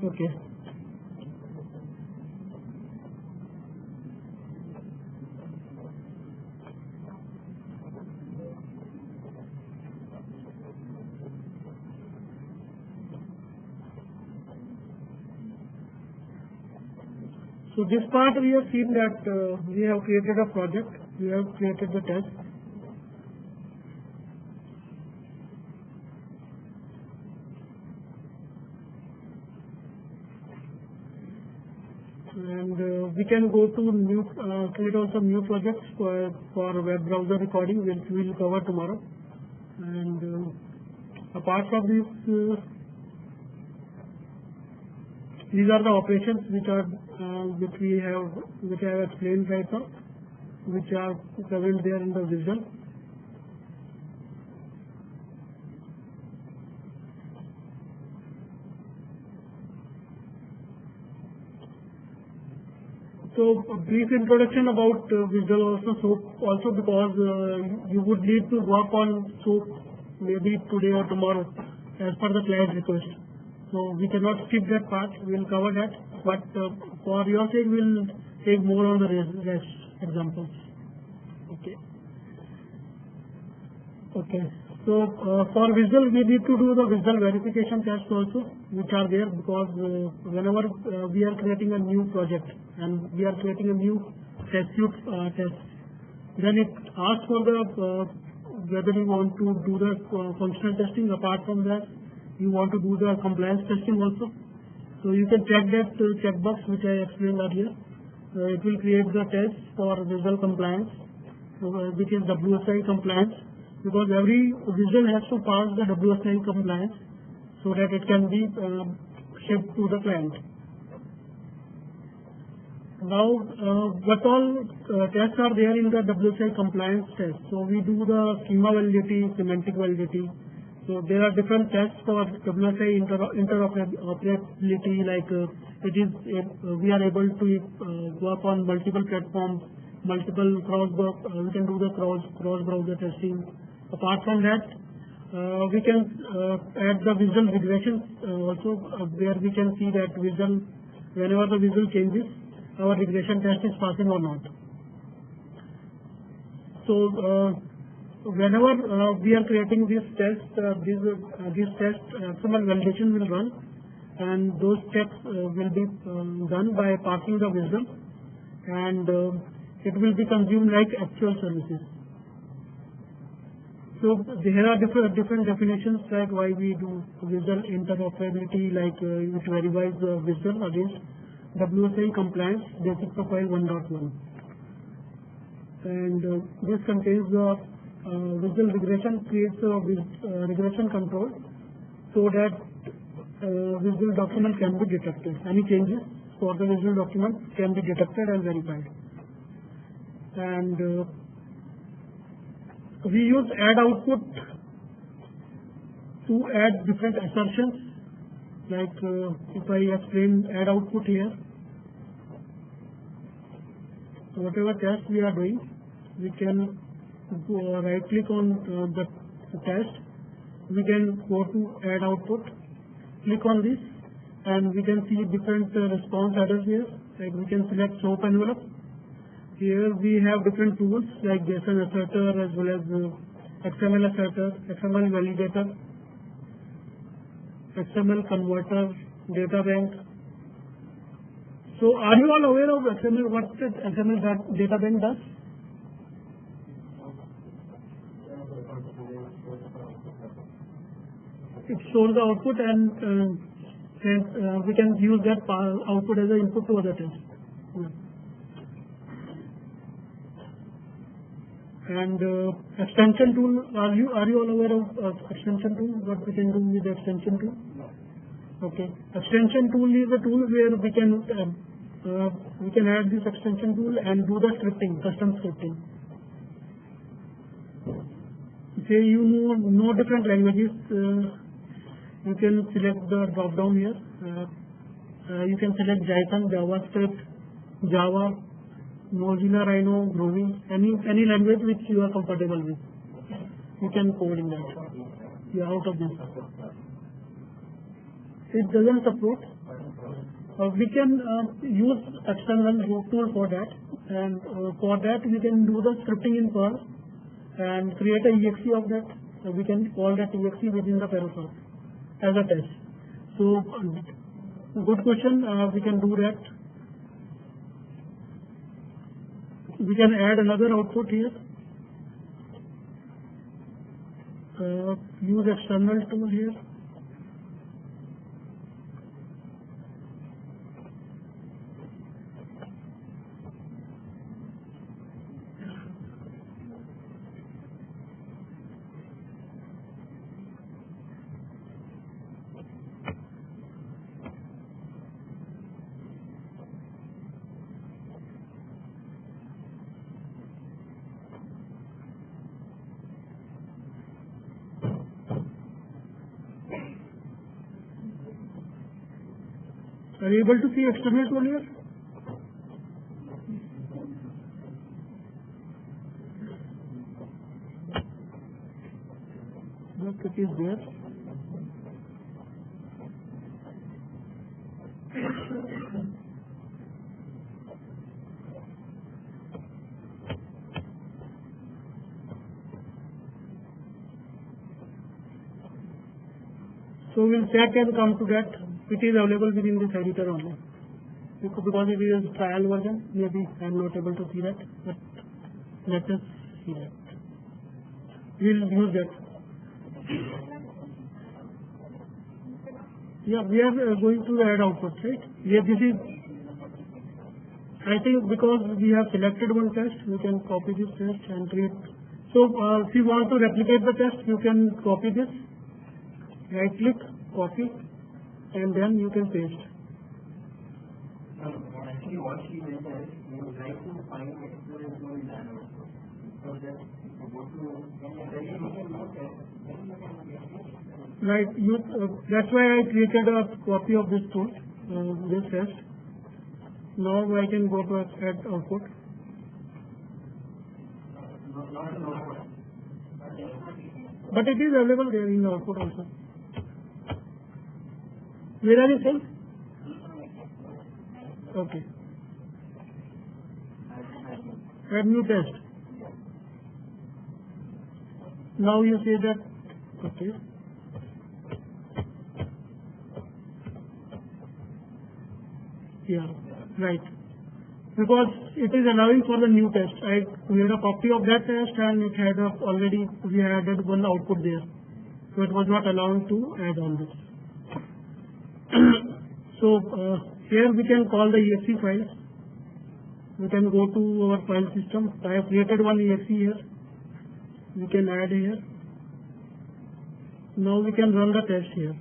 Okay. So this part we have seen that we have created a project, we have created the test. And we can go to new, create also new projects for web browser recording, which we will cover tomorrow. And apart from this, these are the operations which are which I have explained right now, which are present there in the visual. So a brief introduction about Visual SOAP also because you would need to work on SOAP maybe today or tomorrow as per the client request. So we cannot skip that part, we will cover that, but for your sake we will take more on the rest examples. Okay. So for Visual we need to do the visual verification tests also, which are there because whenever we are creating a new project and we are creating a new test suite test, then it asks for the whether you want to do the functional testing. Apart from that, you want to do the compliance testing also. So you can check that checkbox which I explained earlier. It will create the test for visual compliance, which is WSI compliance, because every visual has to pass the WSI compliance so that it can be shipped to the client. Now, what all tests are there in the WSI compliance test? So we do the schema validity, semantic validity. So there are different tests for WSI interoperability, like we are able to work on multiple platforms, multiple we can do the cross-browser testing. Apart from that, we can add the visual regression also, where we can see that whenever the visual changes, our regression test is passing or not. So whenever we are creating this test, this test XML validation will run, and those checks will be done by passing the visual, and it will be consumed like actual services. So there are different definitions like why we do visual interoperability, like which verifies the visual against WSI compliance basic profile 1.1, and this contains the visual regression, creates a regression control so that visual document can be detected. Any changes for the visual document can be detected and verified. And we use add output to add different assertions. Like if I explain add output here, whatever test we are doing, we can right click on the test, we can go to add output, click on this, and we can see different response headers here. Like we can select SOAP envelope. Here we have different tools like JSON asserter as well as XML asserter, XML validator, XML converter, data bank. So are you all aware of XML, what XML data bank does? It shows the output, and we can use that output as an input to other tests. And extension tool, are you all aware of extension tool? What we can do with the extension tool? Okay, extension tool is a tool where we can add this extension tool and do the scripting, custom scripting. Say you know different languages, you can select the drop down here. You can select Python, JavaScript, Java, Mozilla, Rhino, Groovy, any language which you are comfortable with. You can code in that. Yeah, out of this. It doesn't support. We can use external root tool for that, and for that we can do the scripting in Perl and create a exe of that. We can call that exe within the Parasource as a test. So good question. We can do that. We can add another output here. Use external tool here. Are you able to see external tool here? Look, it is there. So we'll check and come to that. It is available within this editor only. Because it is a trial version, maybe I am not able to see that, but let us see that. We'll use that. Yeah, we are going to add output, right? Yeah, this is, I think because we have selected one test, we can copy this test and create. So if you want to replicate the test, you can copy this, right click, copy, and then you can paste. Actually, what she mentioned, you would like to find experience in Dynamo. So that you go to right. That's why I created a copy of this tool, this test. Now I can go to add output. But it is available there in the output also. Where are you saying? Okay. Add new test. Now you say that, okay. Yeah, right. Because it is allowing for the new test. I made a copy of that test and it had already, we had added one output there. So it was not allowing to add on this. So here we can call the exe file. We can go to our file system. I have created one exe here. We can add here. Now we can run the test here.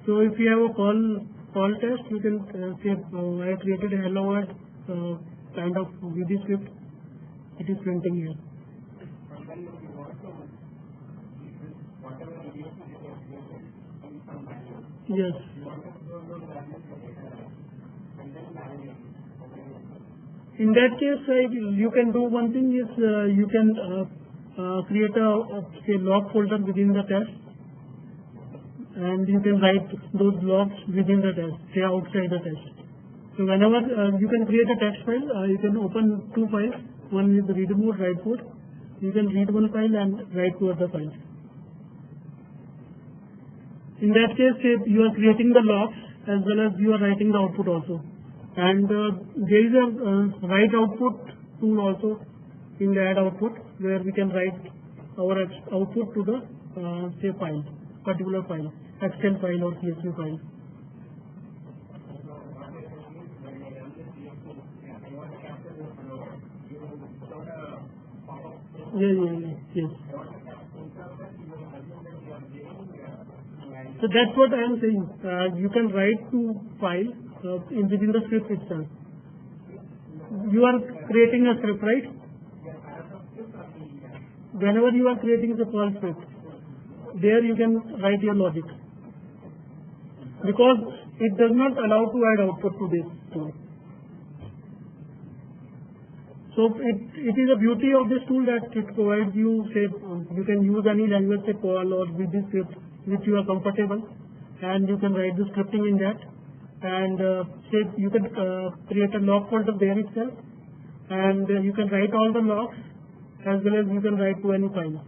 So if you have a call test, you can say I have created a hello world kind of VB script. It is printing here. Yes. In that case, you can do one thing is you can create a log folder within the test, and you can write those logs within the test, say outside the test. So whenever you can create a text file, you can open two files. One is the read mode, write mode. You can read one file and write two other files. In that case, you are creating the logs as well as you are writing the output also. And there is a write output tool also in the add output where we can write our output to the say file, particular file, Excel file or CSV file. Yes. So that's what I am saying. You can write to file within the script itself. You are creating a script, right? Whenever you are creating the Perl script, there you can write your logic. Because it does not allow to add output to this tool. So it is a beauty of this tool that it provides you, say, you can use any language, say Perl or VB script, which you are comfortable, and you can write the scripting in that. and say you can create a log folder there itself, and you can write all the logs as well as you can write to any file.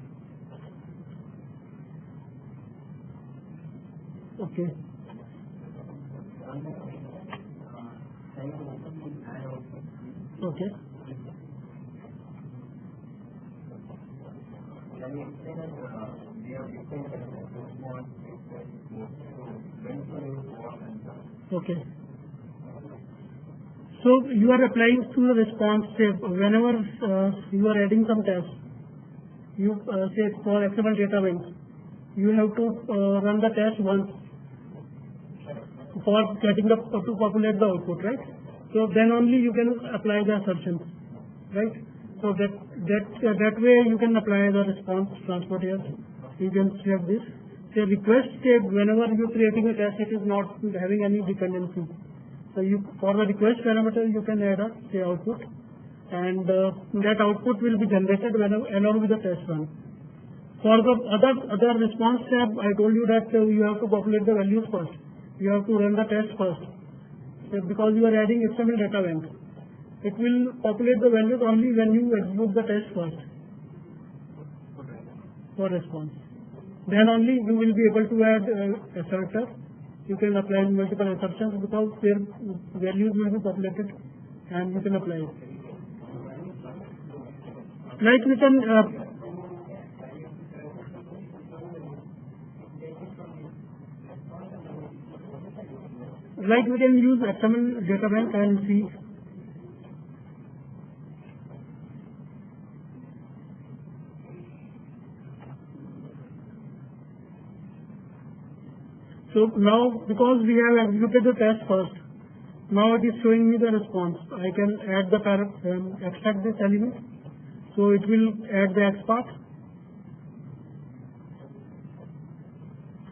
Okay. Okay. Okay. So you are applying to the response. Say whenever you are adding some tests, you say for XML data bank, you have to run the test once for getting the to populate the output, right? So then only you can apply the assertions, right? So that way you can apply the response transport here. You can check this. Say request step whenever you are creating a test, it is not having any dependency. So you for the request parameter you can add a say output, and that output will be generated whenever along with the test run. For the other response tab, I told you that you have to populate the values first. You have to run the test first. So because you are adding XML data bank, it will populate the values only when you execute the test first for response. Then only you will be able to add asserter. You can apply multiple assertions because their values will be populated and you can apply it. Like we can use XML data bank and see. So now because we have executed the test first, now it is showing me the response. I can add the extract this element. So it will add the XPath,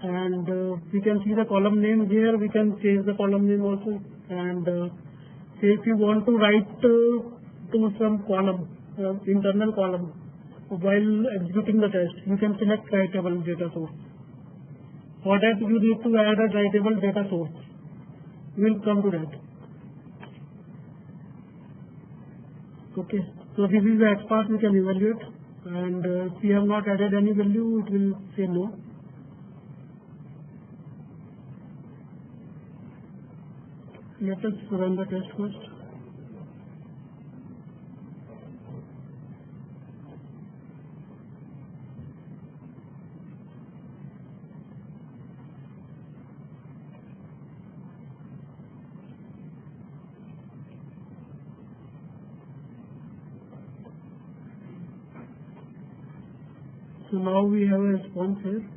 and we can see the column name here. We can change the column name also, and say if you want to write to some column, internal column, while executing the test, you can select writable data source. For that you need to add a writable data source. We will come to that. Okay. So this is the XPath we can evaluate, and if we have not added any value, it will say no. Let us run the test first. So now we have a response here,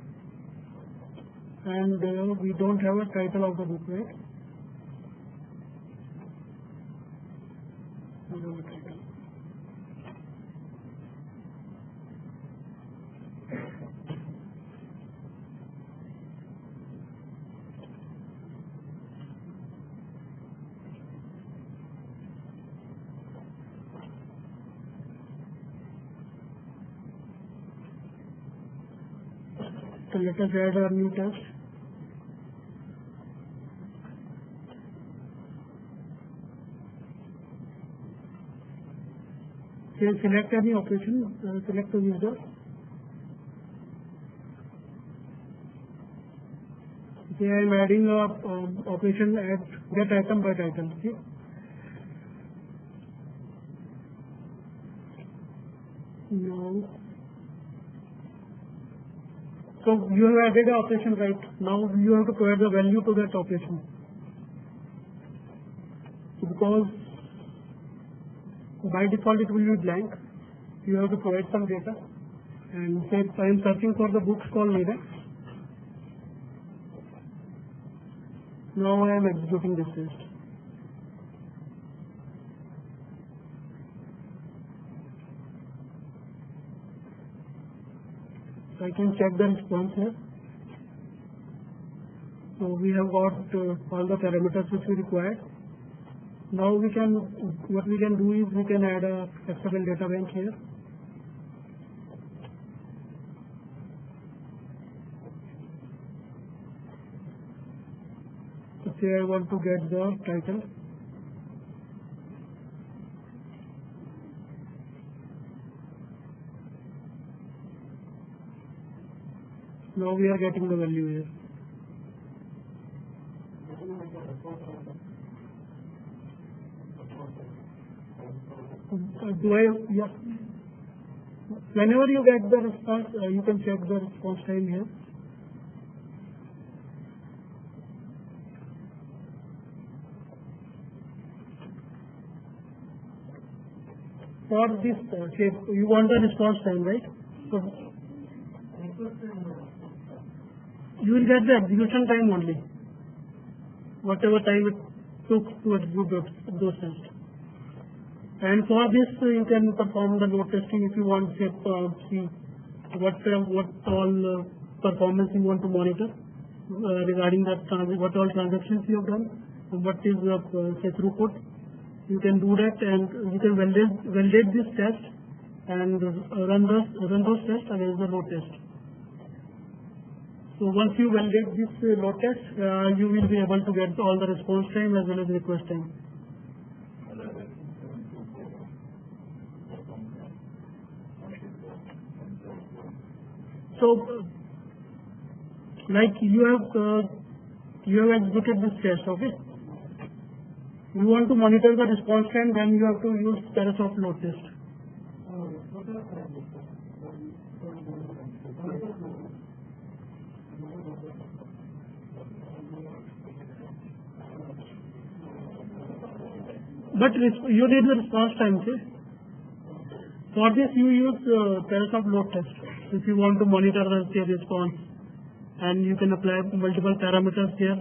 and we don't have a title of the book, right? We don't have a title. So let us add our new test. Then select any operation, select the user. Okay, I am adding a operation at get item by title. Okay. Now, so you have added an operation, right? Now you have to provide the value to that operation. Because by default it will be blank. You have to provide some data. And say I am searching for the books called Mira. Now I am executing this test. So I can check the response here. So we have got all the parameters which we required. Now what we can do is we can add a XML data bank here. say I want to get the title. Now we are getting the value here. Yeah. Whenever you get the response, you can check the response time here. For this, you want the response time, right? So you will get the execution time only, whatever time it took to execute those tests. And for this, you can perform the load testing if you want to see what all performance you want to monitor regarding that what all transactions you have done, what is the throughput. You can do that, and you can validate this test and run those tests against the load test. So once you validate this load test, you will be able to get all the response time as well as request time. So, like you have executed this test, okay? You want to monitor the response time, then you have to use Terrasoft load test. But you need the response time, see? For this, you use Terrasoft load test if you want to monitor the response, and you can apply multiple parameters here.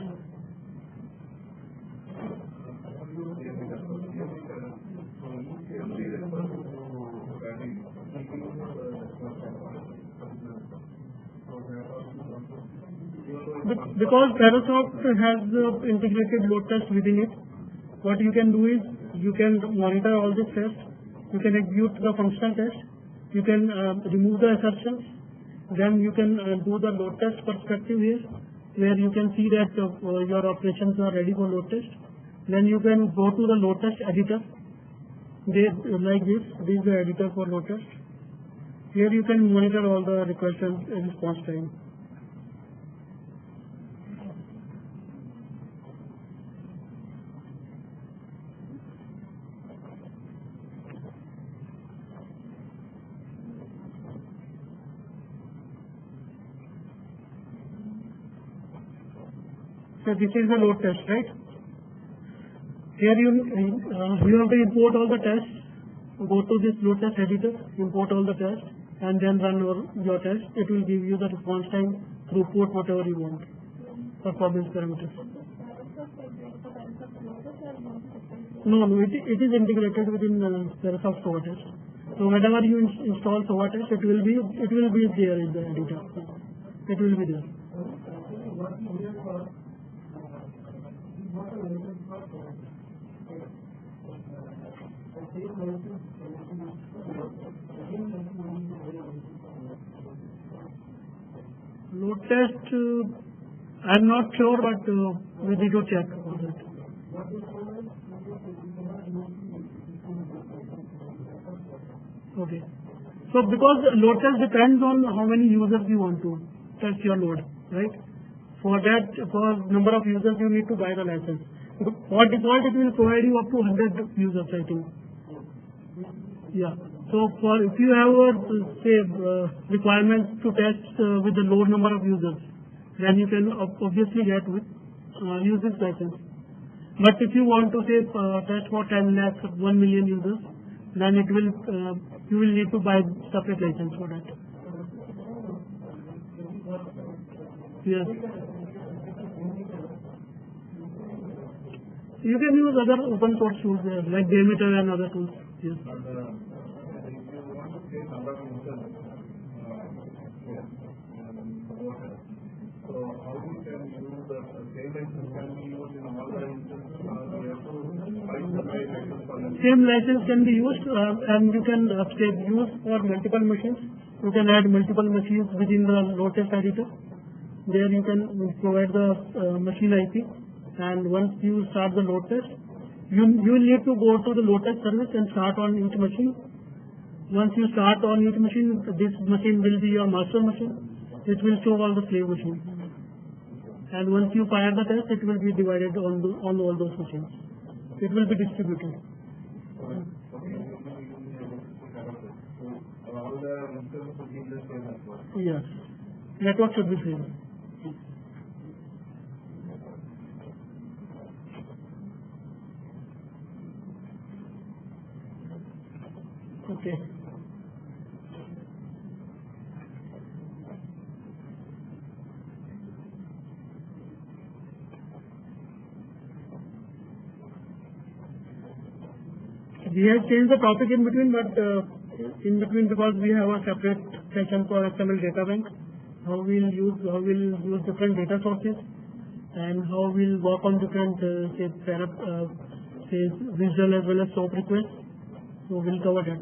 Because Terrasoft has integrated load test within it, what you can do is you can monitor all these tests, you can execute the functional test, you can remove the assertions, then you can do the load test perspective here, where you can see that your operations are ready for load test. Then you can go to the load test editor. Like this is the editor for load test. Here you can monitor all the request and response time. So this is the load test, right? Here you have to import all the tests. Go to this load test editor, import all the tests, and then run your test. It will give you the response time, throughput, whatever you want, performance parameters. No, it is integrated within Terrasoft SOA test. So whenever you install SOA test, it will be there in the editor. It will be there. Load test, I'm not sure, but we need to check on that. Okay. So because load test depends on how many users you want to test your load, right? For that, for number of users, you need to buy the license. For default, it will provide you up to 100 users, I think. Yeah. So if you have requirements to test with the low number of users, then you can obviously use this license. But if you want to test for 10 lakhs, 1 million users, then you will need to buy separate license for that. Yes. You can use other open source tools like Demeter and other tools. Yes. Same license can be used, and you can use for multiple machines. You can add multiple machines within the load test editor. There you can provide the machine IP, and once you start the load test, you will need to go to the load test service and start on each machine. Once you start on each machine, this machine will be your master machine. It will show all the slave machines. And once you fire the test, it will be divided on all those machines. It will be distributed. Yes. Network should be same. Okay. We have changed the topic in between, but because we have a separate session for XML data bank, how we'll use different data sources, and how we'll work on different visual as well as SOAP requests. So we'll cover that.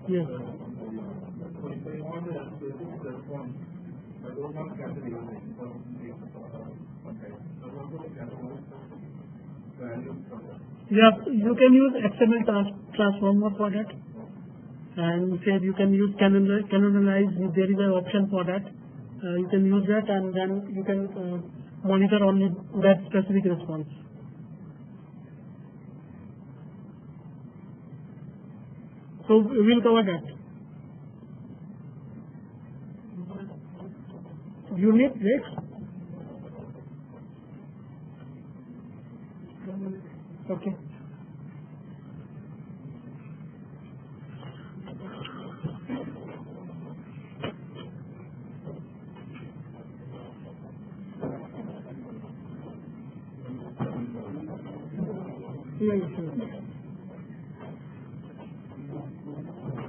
Yes. Yeah, you can use XML transformer for that, and say you can use canonize. There is an option for that. You can use that, and then you can monitor only that specific response. So we will cover that. Unit breaks. Okay. Yeah, sure.